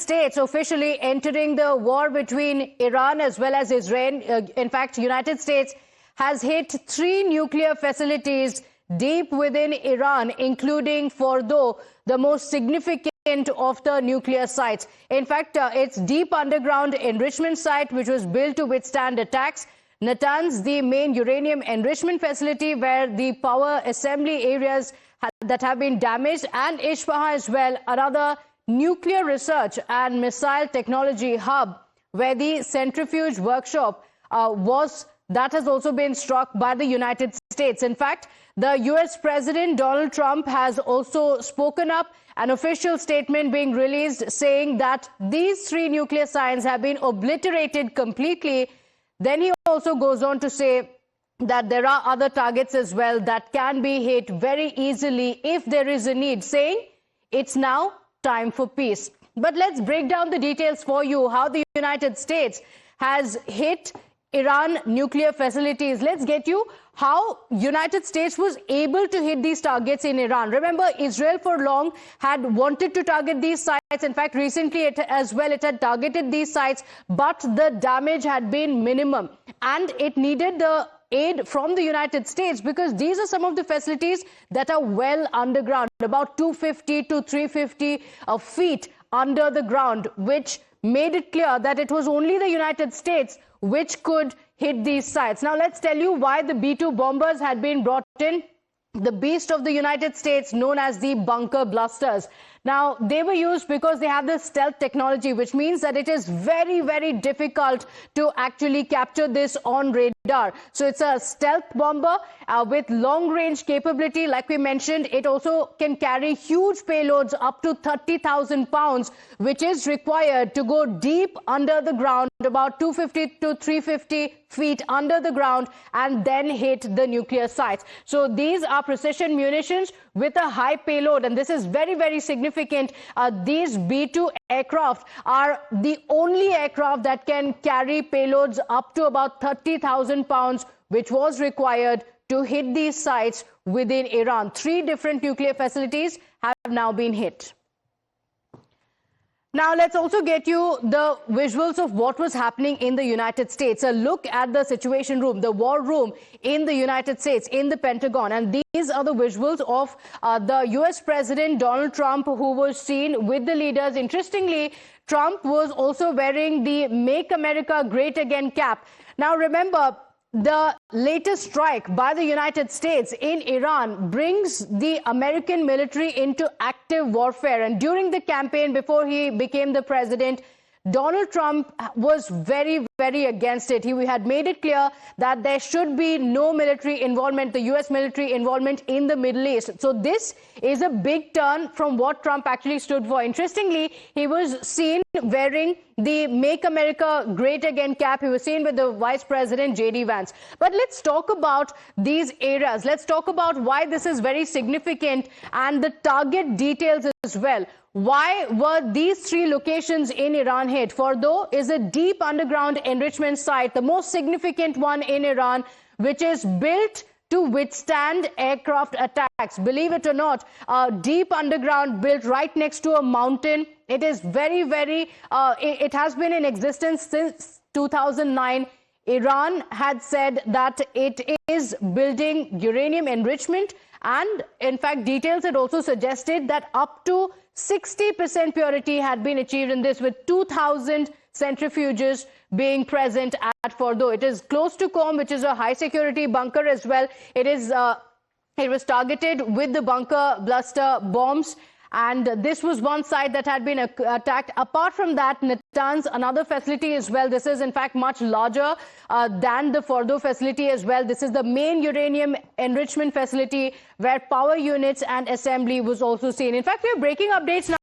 States officially entering the war between Iran as well as Israel. In fact, United States has hit 3 nuclear facilities deep within Iran, including Fordow, the most significant of the nuclear sites. In fact, it's deep underground enrichment site which was built to withstand attacks. Natanz, the main uranium enrichment facility where the power assembly areas that have been damaged, and Isfahan as well, another nuclear research and missile technology hub where the centrifuge workshop that has also been struck by the United States. In fact, the US President Donald Trump has also spoken up, an official statement being released saying that these 3 nuclear sites have been obliterated completely. Then he also goes on to say that there are other targets as well that can be hit very easily if there is a need, saying it's now time for peace. But let's break down the details for you, how the United States has hit Iran nuclear facilities. Let's get you how United States was able to hit these targets in Iran. Remember, Israel for long had wanted to target these sites. In fact, recently it had targeted these sites, but the damage had been minimum. And it needed the aid from the United States because these are some of the facilities that are well underground, about 250 to 350 feet under the ground, which made it clear that it was only the United States which could hit these sites. Now, let's tell you why the B-2 bombers had been brought in. The beast of the United States, known as the bunker blasters. Now, they were used because they have this stealth technology, which means that it is very, very difficult to actually capture this on radar. So it's a stealth bomber with long-range capability. Like we mentioned, it also can carry huge payloads up to 30,000 pounds, which is required to go deep under the ground, about 250 to 350 feet under the ground, and then hit the nuclear sites. So these are precision munitions with a high payload, and this is very, very significant. These B-2 aircraft are the only aircraft that can carry payloads up to about 30,000 pounds, which was required to hit these sites within Iran. 3 different nuclear facilities have now been hit. Now, let's also get you the visuals of what was happening in the United States. A look at the Situation Room, the war room in the United States, in the Pentagon. And these are the visuals of the US President Donald Trump, who was seen with the leaders. Interestingly, Trump was also wearing the Make America Great Again cap. Now, remember, the latest strike by the United States in Iran brings the American military into active warfare. And during the campaign, before he became the president, Donald Trump was very, very against it. He had made it clear that there should be no military involvement, the U.S. military involvement in the Middle East. So this is a big turn from what Trump actually stood for. Interestingly, he was seen wearing the Make America Great Again cap. He was seen with the Vice President J.D. Vance. But let's talk about these areas. Let's talk about why this is very significant and the target details as well. Why were these 3 locations in Iran hit? Fordow is a deep underground enrichment site, the most significant one in Iran, which is built to withstand aircraft attacks. Believe it or not, deep underground, built right next to a mountain. It is very, very, it has been in existence since 2009. Iran had said that it is building uranium enrichment, and in fact, details had also suggested that up to 60% purity had been achieved in this, with 2,000 centrifuges being present at Fordow. It is close to Qom, which is a high security bunker as well. It was targeted with the bunker blaster bombs. And this was one site that had been attacked. Apart from that, Natanz, another facility as well. This is in fact much larger than the Fordow facility as well. This is the main uranium enrichment facility where power units and assembly was also seen. In fact, we are breaking updates now.